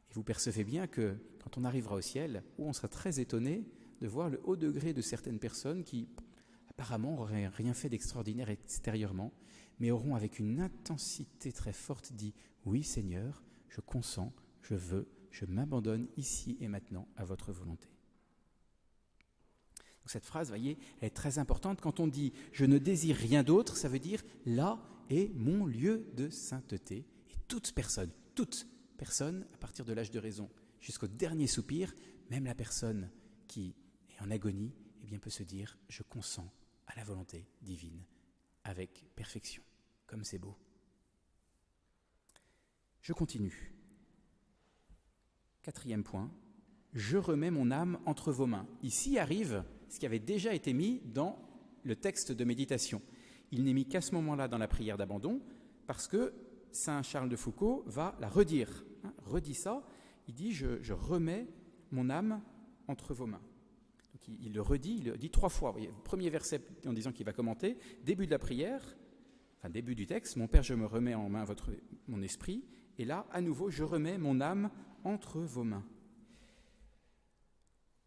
Et vous percevez bien que quand on arrivera au ciel, on sera très étonné de voir le haut degré de certaines personnes qui apparemment n'auraient rien fait d'extraordinaire extérieurement, mais auront avec une intensité très forte dit « Oui Seigneur, je consens, je veux, je m'abandonne ici et maintenant à votre volonté ». Donc cette phrase, vous voyez, elle est très importante. Quand on dit « je ne désire rien d'autre », ça veut dire « là est mon lieu de sainteté ». Et toute personne, à partir de l'âge de raison, jusqu'au dernier soupir, même la personne qui est en agonie, eh bien, peut se dire « je consens à la volonté divine avec perfection ». Comme c'est beau. Je continue. 4e point, je remets mon âme entre vos mains. Ici arrive ce qui avait déjà été mis dans le texte de méditation. Il n'est mis qu'à ce moment-là dans la prière d'abandon, parce que saint Charles de Foucault va la redire. Redit ça, il dit je remets mon âme entre vos mains. Donc il le dit 3 fois. Vous voyez, premier verset en disant qu'il va commenter, début de la prière, début du texte, mon Père, je me remets en main mon esprit, et là, à nouveau, je remets mon âme entre vos mains.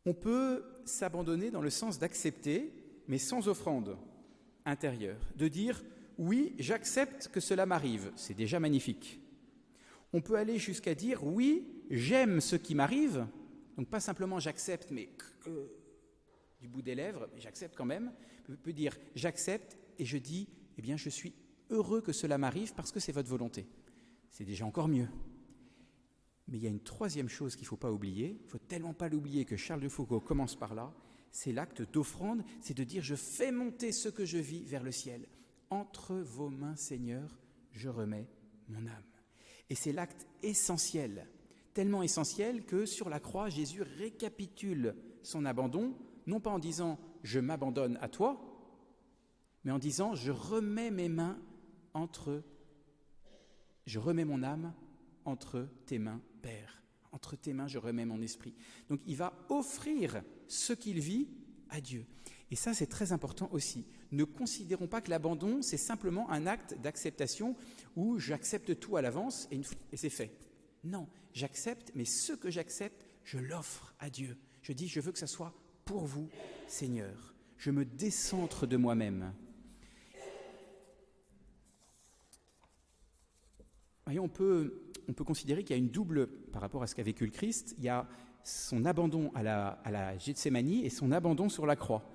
On peut s'abandonner dans le sens d'accepter, mais sans offrande intérieure, de dire « oui, j'accepte que cela m'arrive », c'est déjà magnifique. On peut aller jusqu'à dire « oui, j'aime ce qui m'arrive », donc pas simplement « j'accepte », mais du bout des lèvres, mais j'accepte quand même. On peut dire « j'accepte » et je dis « eh bien, je suis heureux que cela m'arrive parce que c'est votre volonté ». C'est déjà encore mieux. Mais il y a une 3e chose qu'il ne faut pas oublier, il ne faut tellement pas l'oublier que Charles de Foucault commence par là, c'est l'acte d'offrande, c'est de dire « je fais monter ce que je vis vers le ciel. Entre vos mains, Seigneur, je remets mon âme ». Et c'est l'acte essentiel, tellement essentiel que sur la croix, Jésus récapitule son abandon, non pas en disant « je m'abandonne à toi, mais en disant je remets mon âme entre tes mains, Père. Entre tes mains, je remets mon esprit. Donc il va offrir ce qu'il vit à Dieu. Et ça, c'est très important aussi. Ne considérons pas que l'abandon, c'est simplement un acte d'acceptation où j'accepte tout à l'avance et c'est fait. Non, j'accepte, mais ce que j'accepte, je l'offre à Dieu. Je dis, je veux que ça soit pour vous, Seigneur. Je me décentre de moi-même. Voyez, on peut considérer qu'il y a une double, par rapport à ce qu'a vécu le Christ, il y a son abandon à la Gethsémane et son abandon sur la croix.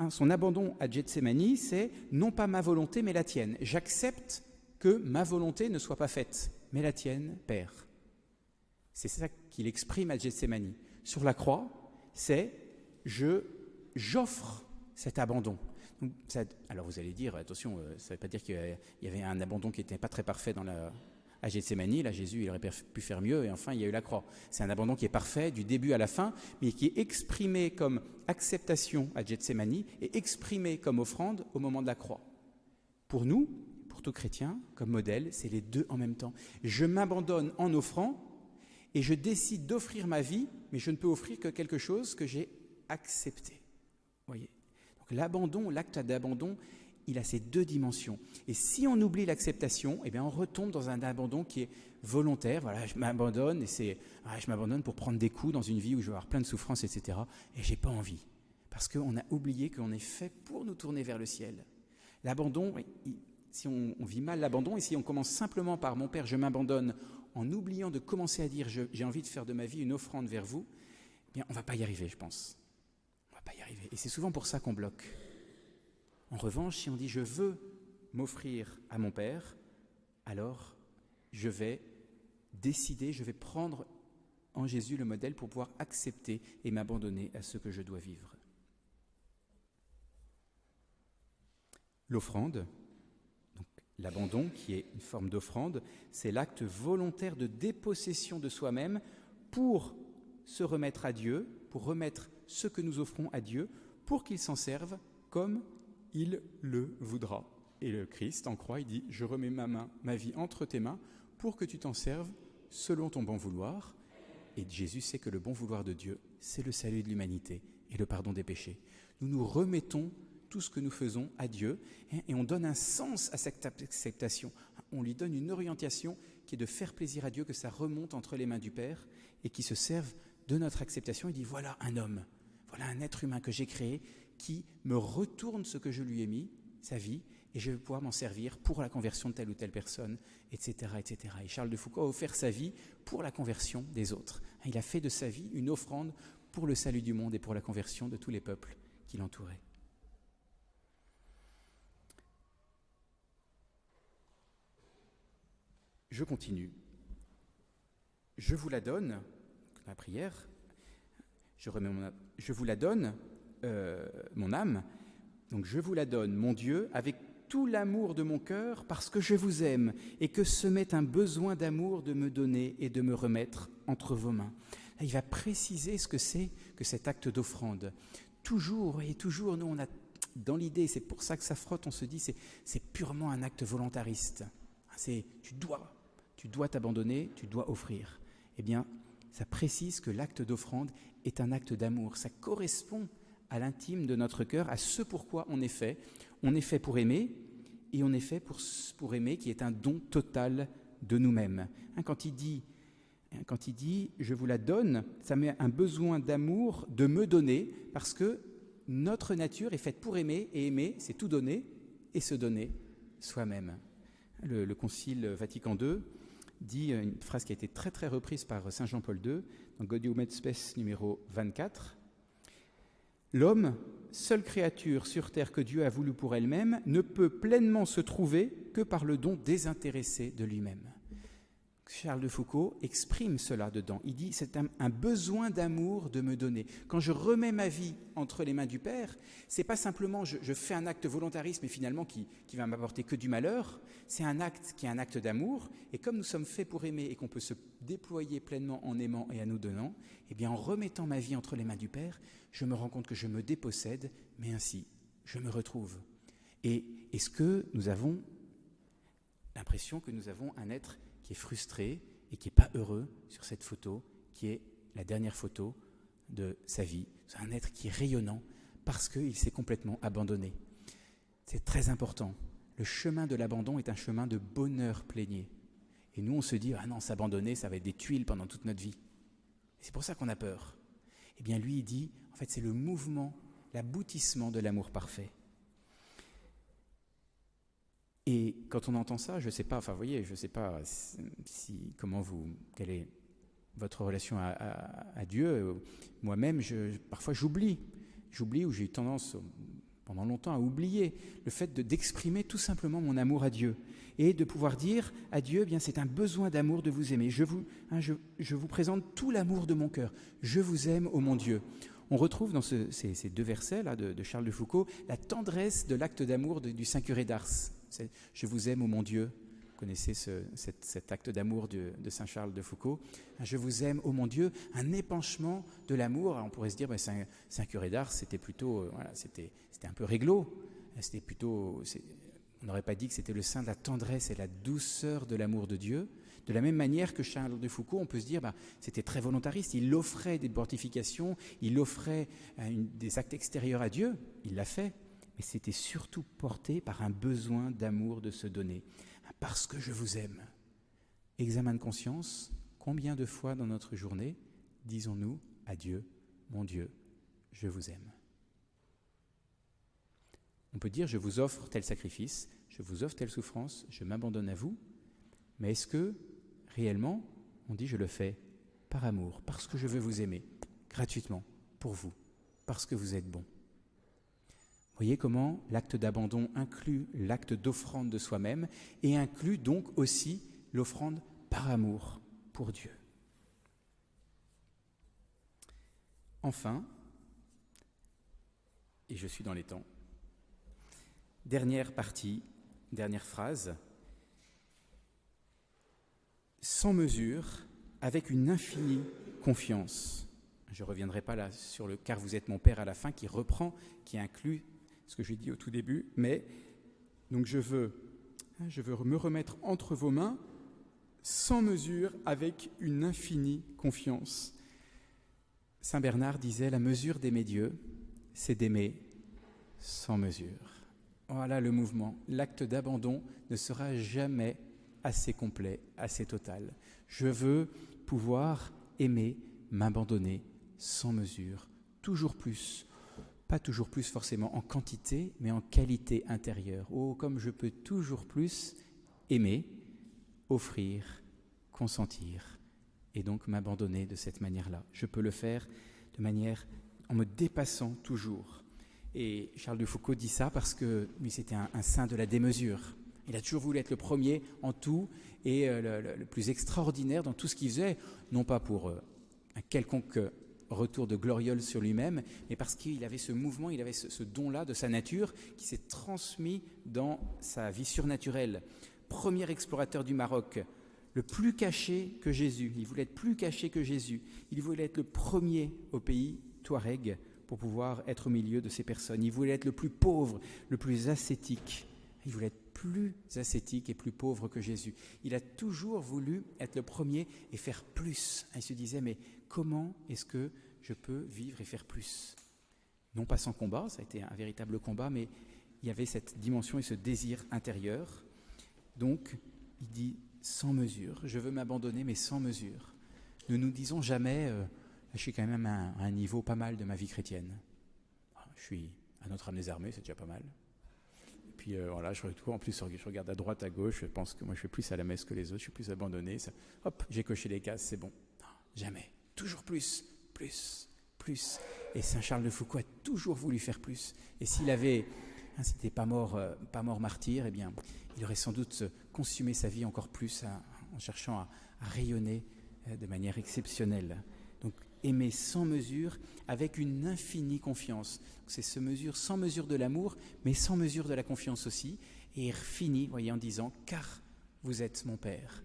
Son abandon à Gethsémane, c'est non pas ma volonté, mais la tienne. J'accepte que ma volonté ne soit pas faite, mais la tienne, Père. C'est ça qu'il exprime à Gethsémane. Sur la croix, c'est j'offre cet abandon. Donc, alors vous allez dire, attention, ça ne veut pas dire qu'il y avait un abandon qui n'était pas très parfait à Gethsémane. Là, Jésus, il aurait pu faire mieux, et enfin, il y a eu la croix. C'est un abandon qui est parfait du début à la fin, mais qui est exprimé comme acceptation à Gethsémane et exprimé comme offrande au moment de la croix. Pour nous, pour tout chrétien, comme modèle, c'est les deux en même temps. Je m'abandonne en offrant et je décide d'offrir ma vie, mais je ne peux offrir que quelque chose que j'ai accepté. Voyez. Donc l'abandon, l'acte d'abandon, il a ces deux dimensions. Et si on oublie l'acceptation, eh bien on retombe dans un abandon qui est volontaire. Voilà, je m'abandonne je m'abandonne pour prendre des coups dans une vie où je vais avoir plein de souffrances, etc. Et j'ai pas envie, parce qu'on a oublié qu'on est fait pour nous tourner vers le ciel. L'abandon, si on vit mal l'abandon, et si on commence simplement par mon Père, je m'abandonne, en oubliant de commencer à dire j'ai envie de faire de ma vie une offrande vers vous, eh bien on va pas y arriver, je pense. On va pas y arriver. Et c'est souvent pour ça qu'on bloque. En revanche, si on dit « je veux m'offrir à mon Père », alors je vais décider, je vais prendre en Jésus le modèle pour pouvoir accepter et m'abandonner à ce que je dois vivre. L'offrande, donc l'abandon qui est une forme d'offrande, c'est l'acte volontaire de dépossession de soi-même pour se remettre à Dieu, pour remettre ce que nous offrons à Dieu, pour qu'il s'en serve comme il le voudra. Et le Christ, en croix, il dit « Je remets ma vie entre tes mains pour que tu t'en serves selon ton bon vouloir. » Et Jésus sait que le bon vouloir de Dieu, c'est le salut de l'humanité et le pardon des péchés. Nous nous remettons tout ce que nous faisons à Dieu et on donne un sens à cette acceptation. On lui donne une orientation qui est de faire plaisir à Dieu, que ça remonte entre les mains du Père et qui se serve de notre acceptation. Il dit « Voilà un homme, voilà un être humain que j'ai créé qui me retourne ce que je lui ai mis, sa vie, et je vais pouvoir m'en servir pour la conversion de telle ou telle personne, etc., etc. » Et Charles de Foucault a offert sa vie pour la conversion des autres. Il a fait de sa vie une offrande pour le salut du monde et pour la conversion de tous les peuples qui l'entouraient. Je continue. Je vous la donne, la prière, je vous la donne, mon âme, donc je vous la donne, mon Dieu, avec tout l'amour de mon cœur, parce que je vous aime, et que ce m'est un besoin d'amour de me donner et de me remettre entre vos mains. Là, il va préciser ce que c'est que cet acte d'offrande. Toujours, nous on a dans l'idée, c'est pour ça que ça frotte, on se dit c'est purement un acte volontariste. C'est tu dois t'abandonner, tu dois offrir. Eh bien, ça précise que l'acte d'offrande est un acte d'amour. Ça correspond à l'intime de notre cœur, à ce pourquoi on est fait. On est fait pour aimer, et on est fait pour aimer, qui est un don total de nous-mêmes. Quand il dit « je vous la donne », ça met un besoin d'amour de me donner, parce que notre nature est faite pour aimer, et aimer, c'est tout donner, et se donner soi-même. Le Concile Vatican II dit une phrase qui a été très très reprise par Saint Jean-Paul II, dans Gaudium et Spes numéro 24. L'homme, seule créature sur terre que Dieu a voulu pour elle-même, ne peut pleinement se trouver que par le don désintéressé de lui-même. Charles de Foucault exprime cela dedans. Il dit, c'est un besoin d'amour de me donner. Quand je remets ma vie entre les mains du Père, c'est pas simplement je fais un acte volontariste, mais finalement qui va m'apporter que du malheur. C'est un acte qui est un acte d'amour. Et comme nous sommes faits pour aimer et qu'on peut se déployer pleinement en aimant et en nous donnant, eh bien en remettant ma vie entre les mains du Père, je me rends compte que je me dépossède, mais ainsi, je me retrouve. Et est-ce que nous avons l'impression que nous avons un être qui est frustré et qui n'est pas heureux sur cette photo, qui est la dernière photo de sa vie. C'est un être qui est rayonnant parce qu'il s'est complètement abandonné. C'est très important. Le chemin de l'abandon est un chemin de bonheur plénier. Et nous, on se dit, ah non, s'abandonner, ça va être des tuiles pendant toute notre vie. Et c'est pour ça qu'on a peur. Eh bien, lui, il dit, en fait, c'est le mouvement, l'aboutissement de l'amour parfait. Et quand on entend ça, je ne sais pas, enfin, vous voyez, je ne sais pas quelle est votre relation à Dieu. Moi-même, parfois j'oublie ou j'ai eu tendance pendant longtemps à oublier le fait d'exprimer tout simplement mon amour à Dieu et de pouvoir dire à Dieu, eh bien, c'est un besoin d'amour de vous aimer. Je vous présente tout l'amour de mon cœur. Je vous aime, ô mon Dieu. On retrouve dans ces deux versets-là de Charles de Foucault la tendresse de l'acte d'amour du Saint curé d'Ars. Je vous aime, ô mon Dieu. Vous connaissez cet acte d'amour de Saint Charles de Foucault. Je vous aime, ô mon Dieu. Un épanchement de l'amour. Alors on pourrait se dire, Saint curé d'Ars, c'était plutôt, c'était un peu réglo. C'était plutôt, on n'aurait pas dit que c'était le saint de la tendresse et la douceur de l'amour de Dieu. De la même manière que Charles de Foucault, on peut se dire, c'était très volontariste. Il offrait des mortifications, il offrait des actes extérieurs à Dieu. Il l'a fait. Mais c'était surtout porté par un besoin d'amour de se donner. Parce que je vous aime. Examen de conscience, combien de fois dans notre journée disons-nous à Dieu, mon Dieu, je vous aime. On peut dire, je vous offre tel sacrifice, je vous offre telle souffrance, je m'abandonne à vous, mais est-ce que, réellement, on dit, je le fais par amour, parce que je veux vous aimer, gratuitement, pour vous, parce que vous êtes bon. Voyez comment l'acte d'abandon inclut l'acte d'offrande de soi-même et inclut donc aussi l'offrande par amour pour Dieu. Enfin, et je suis dans les temps, dernière partie, dernière phrase, sans mesure, avec une infinie confiance. Je ne reviendrai pas là sur le « car vous êtes mon Père » à la fin qui reprend, qui inclut ce que j'ai dit au tout début, mais donc je veux me remettre entre vos mains sans mesure avec une infinie confiance. Saint Bernard disait, la mesure d'aimer Dieu, c'est d'aimer sans mesure. Voilà le mouvement. L'acte d'abandon ne sera jamais assez complet, assez total. Je veux pouvoir aimer, m'abandonner sans mesure, toujours plus. Pas toujours plus forcément en quantité, mais en qualité intérieure. Oh, comme je peux toujours plus aimer, offrir, consentir, et donc m'abandonner de cette manière-là. Je peux le faire de manière, en me dépassant toujours. Et Charles de Foucault dit ça parce que lui, c'était un saint de la démesure. Il a toujours voulu être le premier en tout et le plus extraordinaire dans tout ce qu'il faisait, non pas pour un quelconque retour de gloriole sur lui-même, mais parce qu'il avait ce mouvement, il avait ce don-là de sa nature qui s'est transmis dans sa vie surnaturelle. Premier explorateur du Maroc, le plus caché que Jésus. Il voulait être plus caché que Jésus. Il voulait être le premier au pays Touareg pour pouvoir être au milieu de ces personnes. Il voulait être le plus pauvre, le plus ascétique. Il voulait être plus ascétique et plus pauvre que Jésus. Il a toujours voulu être le premier et faire plus. Il se disait, mais comment est-ce que je peux vivre et faire plus ? Non pas sans combat, ça a été un véritable combat, mais il y avait cette dimension et ce désir intérieur. Donc, il dit sans mesure. Je veux m'abandonner, mais sans mesure. Ne nous disons jamais, je suis quand même à un niveau pas mal de ma vie chrétienne. Je suis à Notre-Dame des Armées, c'est déjà pas mal. Puis voilà, je regarde à droite, à gauche, je pense que moi je suis plus à la messe que les autres, je suis plus abandonné. Ça, hop, j'ai coché les cases, c'est bon. Non, jamais. Toujours plus, plus, plus. Et Saint Charles de Foucault a toujours voulu faire plus. Et s'il n'était pas mort martyr, eh bien, il aurait sans doute consumé sa vie encore plus en cherchant à rayonner de manière exceptionnelle. Donc aimer sans mesure, avec une infinie confiance. C'est ce mesure, sans mesure de l'amour, mais sans mesure de la confiance aussi. Et il finit, voyez, en disant « Car vous êtes mon Père ».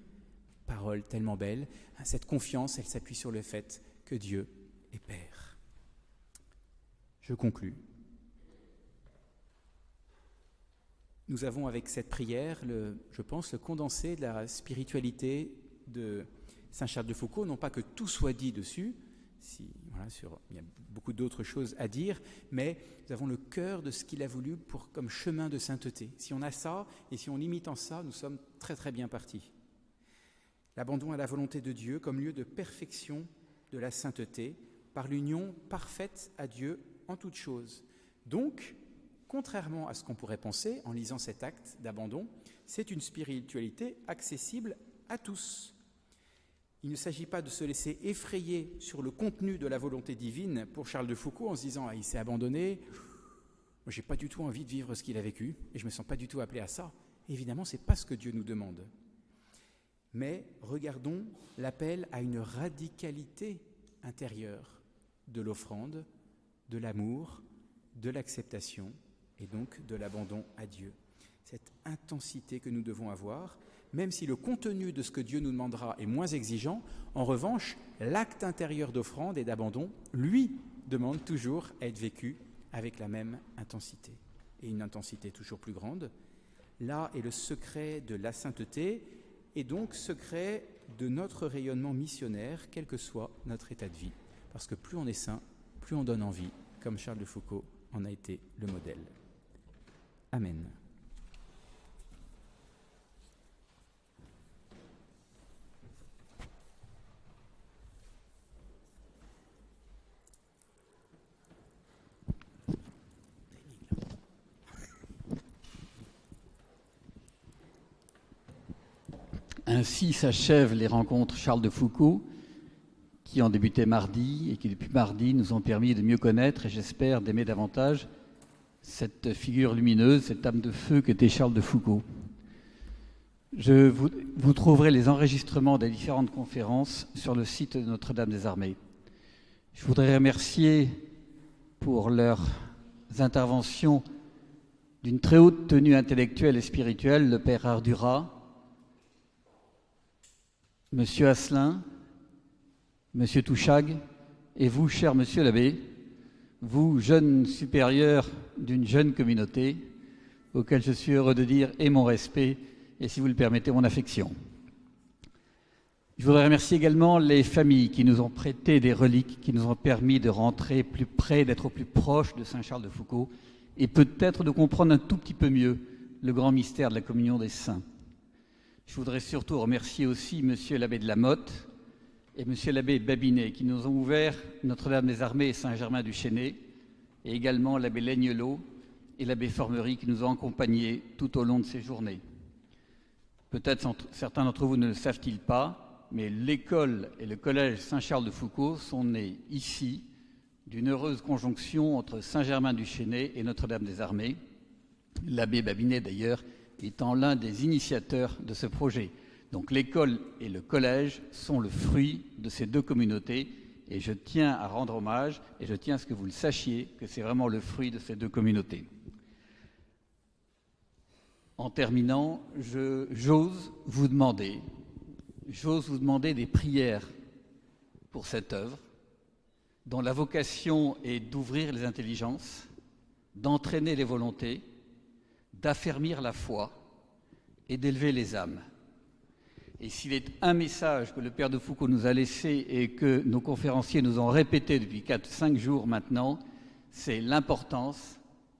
Parole tellement belle. Cette confiance, elle s'appuie sur le fait que Dieu est Père. Je conclus. Nous avons avec cette prière, je pense, le condensé de la spiritualité de Saint Charles de Foucault. Non pas que tout soit dit dessus, il y a beaucoup d'autres choses à dire, mais nous avons le cœur de ce qu'il a voulu comme chemin de sainteté. Si on a ça, et si on imite en ça, nous sommes très très bien partis. L'abandon à la volonté de Dieu comme lieu de perfection de la sainteté, par l'union parfaite à Dieu en toutes choses. Donc, contrairement à ce qu'on pourrait penser en lisant cet acte d'abandon, c'est une spiritualité accessible à tous. Il ne s'agit pas de se laisser effrayer sur le contenu de la volonté divine pour Charles de Foucault en se disant « il s'est abandonné, moi j'ai pas du tout envie de vivre ce qu'il a vécu et je me sens pas du tout appelé à ça ». Évidemment, c'est pas ce que Dieu nous demande. Mais regardons l'appel à une radicalité intérieure de l'offrande, de l'amour, de l'acceptation et donc de l'abandon à Dieu. Cette intensité que nous devons avoir, même si le contenu de ce que Dieu nous demandera est moins exigeant, en revanche, l'acte intérieur d'offrande et d'abandon, lui, demande toujours à être vécu avec la même intensité. Et une intensité toujours plus grande. Là est le secret de la sainteté et donc secret de notre rayonnement missionnaire, quel que soit notre état de vie. Parce que plus on est saint, plus on donne envie, comme Charles de Foucault en a été le modèle. Amen. Ainsi s'achèvent les rencontres Charles de Foucault, qui ont débuté mardi et qui, depuis mardi, nous ont permis de mieux connaître et, j'espère, d'aimer davantage cette figure lumineuse, cette âme de feu qu'était Charles de Foucault. Vous trouverez les enregistrements des différentes conférences sur le site de Notre-Dame-des-Armées. Je voudrais remercier pour leurs interventions d'une très haute tenue intellectuelle et spirituelle le Père Ardura, Monsieur Asselin, Monsieur Touchag, et vous, cher Monsieur l'abbé, vous, jeune supérieur d'une jeune communauté, auquel je suis heureux de dire et mon respect, et si vous le permettez, mon affection. Je voudrais remercier également les familles qui nous ont prêté des reliques, qui nous ont permis de rentrer plus près, d'être au plus proche de Saint Charles de Foucault, et peut-être de comprendre un tout petit peu mieux le grand mystère de la communion des saints. Je voudrais surtout remercier aussi Monsieur l'abbé de la Motte et Monsieur l'abbé Babinet qui nous ont ouvert Notre-Dame-des-Armées et Saint-Germain-du-Chêne, et également l'abbé Laignelot et l'abbé Formerie qui nous ont accompagnés tout au long de ces journées. Peut-être certains d'entre vous ne le savent-ils pas, mais l'école et le collège Saint-Charles de Foucault sont nés ici d'une heureuse conjonction entre Saint-Germain-du-Chêne et Notre-Dame-des-Armées. L'abbé Babinet, d'ailleurs, étant l'un des initiateurs de ce projet. Donc l'école et le collège sont le fruit de ces deux communautés et je tiens à rendre hommage et je tiens à ce que vous le sachiez que c'est vraiment le fruit de ces deux communautés. En terminant, j'ose vous demander des prières pour cette œuvre dont la vocation est d'ouvrir les intelligences, d'entraîner les volontés, d'affermir la foi et d'élever les âmes. Et s'il est un message que le Père de Foucault nous a laissé et que nos conférenciers nous ont répété depuis 4-5 jours maintenant, c'est l'importance,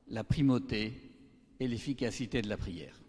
la primauté et l'efficacité de la prière.